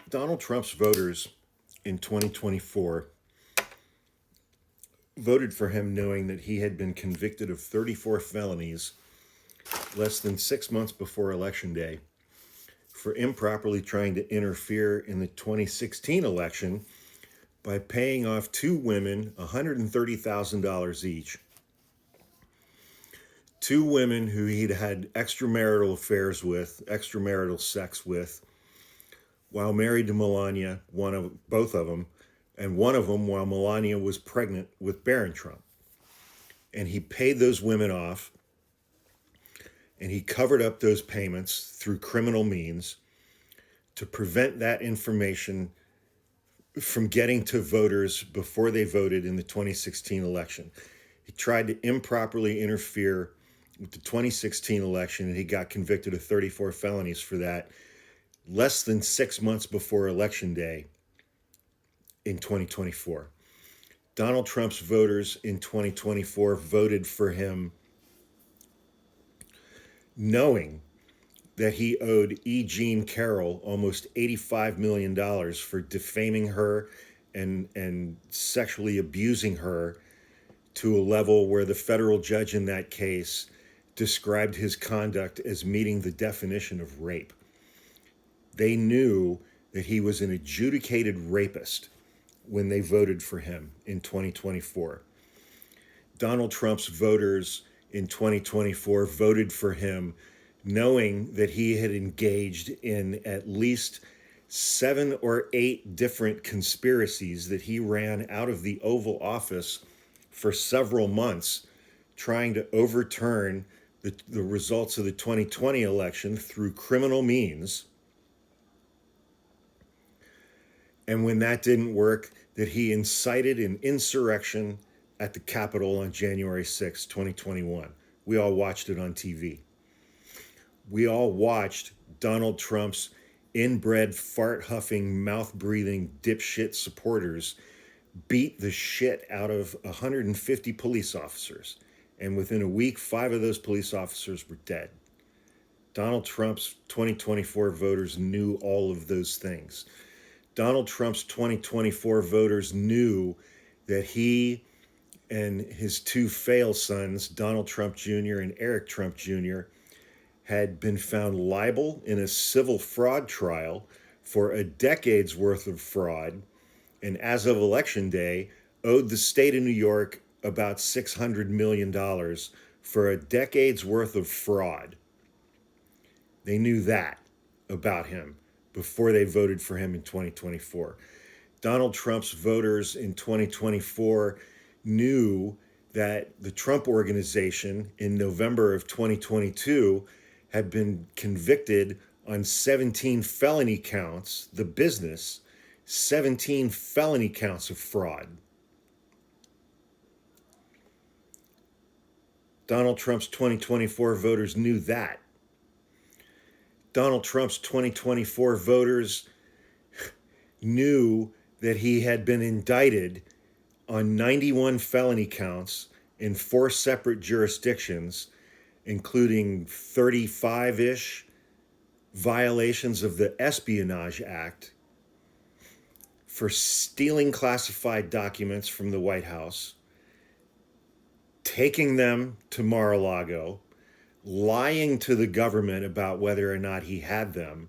Donald Trump's voters in 2024 voted for him knowing that he had been convicted of 34 felonies less than 6 months before Election Day for improperly trying to interfere in the 2016 election by paying off two women $130,000 each. Two women who he'd had extramarital affairs with, extramarital sex with, while married to Melania, both of them, and one of them while Melania was pregnant with Barron Trump. And he paid those women off, and he covered up those payments through criminal means to prevent that information from getting to voters before they voted in the 2016 election. He tried to improperly interfere with the 2016 election, and he got convicted of 34 felonies for that less than 6 months before Election Day in 2024. Donald Trump's voters in 2024 voted for him knowing that he owed E. Jean Carroll almost $85 million for defaming her and sexually abusing her to a level where the federal judge in that case described his conduct as meeting the definition of rape. They knew that he was an adjudicated rapist when they voted for him in 2024. Donald Trump's voters in 2024 voted for him knowing that he had engaged in at least 7 or 8 different conspiracies that he ran out of the Oval Office for several months, trying to overturn the results of the 2020 election through criminal means. And when that didn't work, that he incited an insurrection at the Capitol on January 6, 2021. We all watched it on TV. We all watched Donald Trump's inbred, fart-huffing, mouth-breathing, dipshit supporters beat the shit out of 150 police officers. And within a week, 5 of those police officers were dead. Donald Trump's 2024 voters knew all of those things. Donald Trump's 2024 voters knew that he and his two fail sons, Donald Trump Jr. and Eric Trump Jr., had been found liable in a civil fraud trial for a decade's worth of fraud, and as of Election Day, owed the state of New York about $600 million for a decade's worth of fraud. They knew that about him before they voted for him in 2024. Donald Trump's voters in 2024 knew that the Trump Organization in November of 2022 had been convicted on 17 felony counts, the business, 17 felony counts of fraud. Donald Trump's 2024 voters knew that. Donald Trump's 2024 voters knew that he had been indicted on 91 felony counts in 4 separate jurisdictions, including 35-ish violations of the Espionage Act for stealing classified documents from the White House, taking them to Mar-a-Lago, lying to the government about whether or not he had them,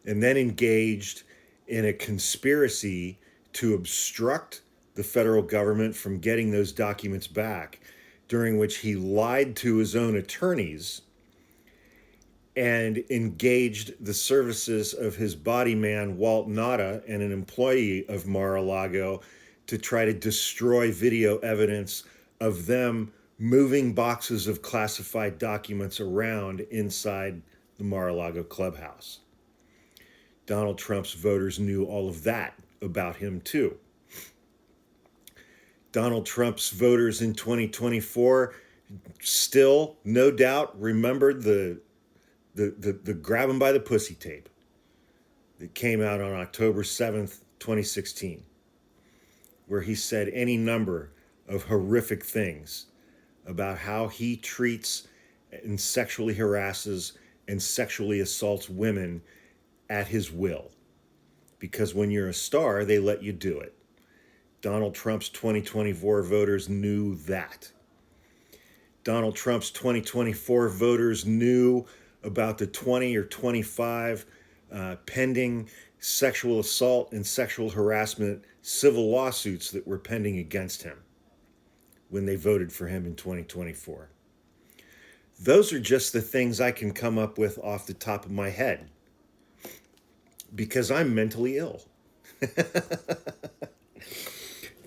and then engaged in a conspiracy to obstruct the federal government from getting those documents back, during which he lied to his own attorneys and engaged the services of his body man, Walt Nauta, and an employee of Mar-a-Lago to try to destroy video evidence of them moving boxes of classified documents around inside the Mar-a-Lago clubhouse. Donald Trump's voters knew all of that about him too. Donald Trump's voters in 2024 still, no doubt, remembered the grab him by the pussy tape that came out on October 7th, 2016, where he said any number of horrific things about how he treats and sexually harasses and sexually assaults women at his will. because when you're a star, they let you do it. Donald Trump's 2024 voters knew that. Donald Trump's 2024 voters knew about the 20 or 25 pending sexual assault and sexual harassment civil lawsuits that were pending against him when they voted for him in 2024. Those are just the things I can come up with off the top of my head because I'm mentally ill.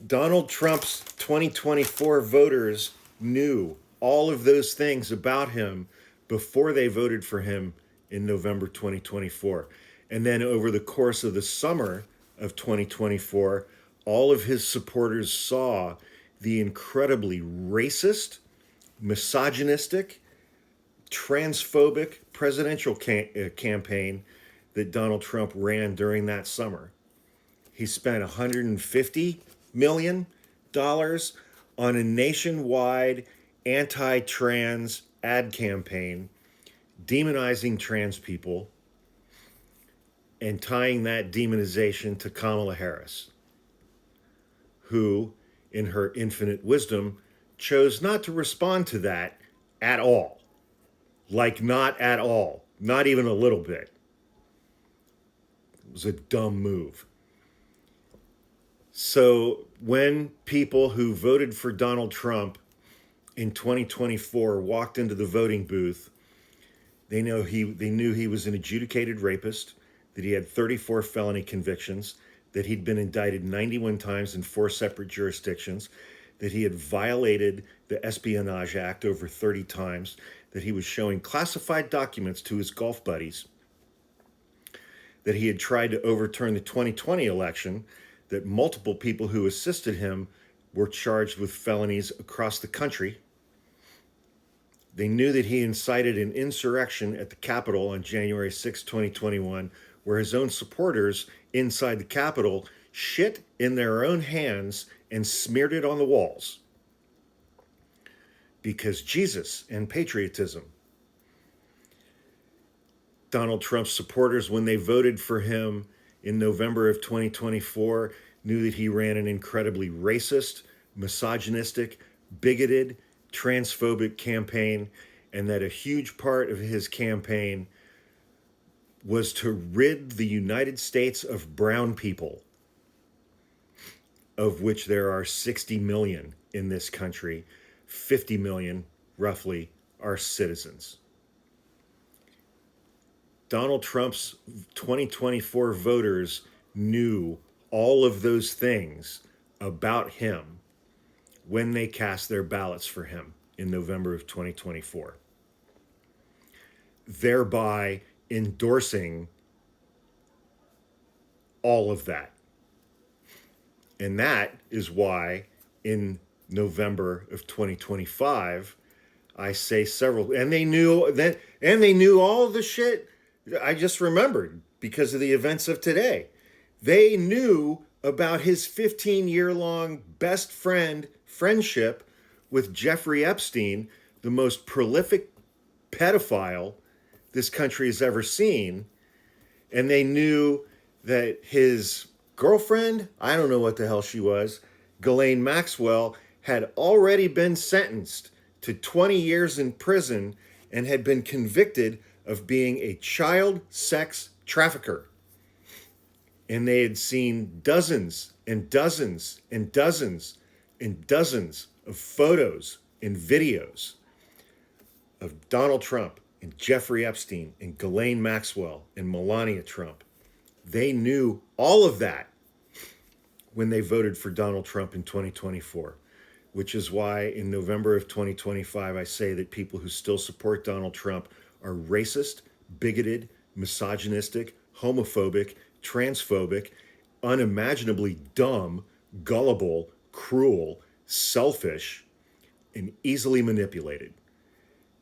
Donald Trump's 2024 voters knew all of those things about him before they voted for him in November 2024. And then over the course of the summer of 2024, all of his supporters saw the incredibly racist, misogynistic, transphobic presidential campaign that Donald Trump ran during that summer. He spent $150 million on a nationwide anti-trans ad campaign demonizing trans people and tying that demonization to Kamala Harris, who, in her infinite wisdom, chose not to respond to that at all. Like, not at all. Not even a little bit. It was a dumb move. So when people who voted for Donald Trump in 2024 walked into the voting booth, they knew he was an adjudicated rapist, that he had 34 felony convictions, that he'd been indicted 91 times in 4 separate jurisdictions, that he had violated the Espionage Act over 30 times, that he was showing classified documents to his golf buddies, that he had tried to overturn the 2020 election, that multiple people who assisted him were charged with felonies across the country. They knew that he incited an insurrection at the Capitol on January 6, 2021, where his own supporters inside the Capitol shit in their own hands and smeared it on the walls. Because Jesus and patriotism. Donald Trump's supporters, when they voted for him in November of 2024, knew that he ran an incredibly racist, misogynistic, bigoted, transphobic campaign, and that a huge part of his campaign was to rid the United States of brown people, of which there are 60 million in this country. 50 million, roughly, are citizens. Donald Trump's 2024 voters knew all of those things about him when they cast their ballots for him in November of 2024, thereby endorsing all of that. And that is why in November of 2025, I say several, and they knew that, and they knew all the shit I just remembered because of the events of today. They knew about his 15-year-long best friendship with Jeffrey Epstein, the most prolific pedophile this country has ever seen. And they knew that his girlfriend, I don't know what the hell she was, Ghislaine Maxwell, had already been sentenced to 20 years in prison and had been convicted of being a child sex trafficker. And they had seen dozens and dozens and dozens and dozens of photos and videos of Donald Trump and Jeffrey Epstein and Ghislaine Maxwell and Melania Trump. They knew all of that when they voted for Donald Trump in 2024, which is why in November of 2025, I say that people who still support Donald Trump are racist, bigoted, misogynistic, homophobic, transphobic, unimaginably dumb, gullible, cruel, selfish, and easily manipulated.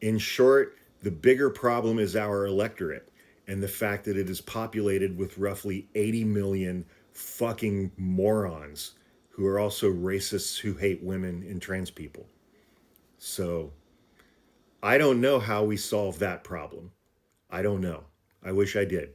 In short, the bigger problem is our electorate and the fact that it is populated with roughly 80 million fucking morons who are also racists who hate women and trans people. So I don't know how we solve that problem. I don't know. I wish I did.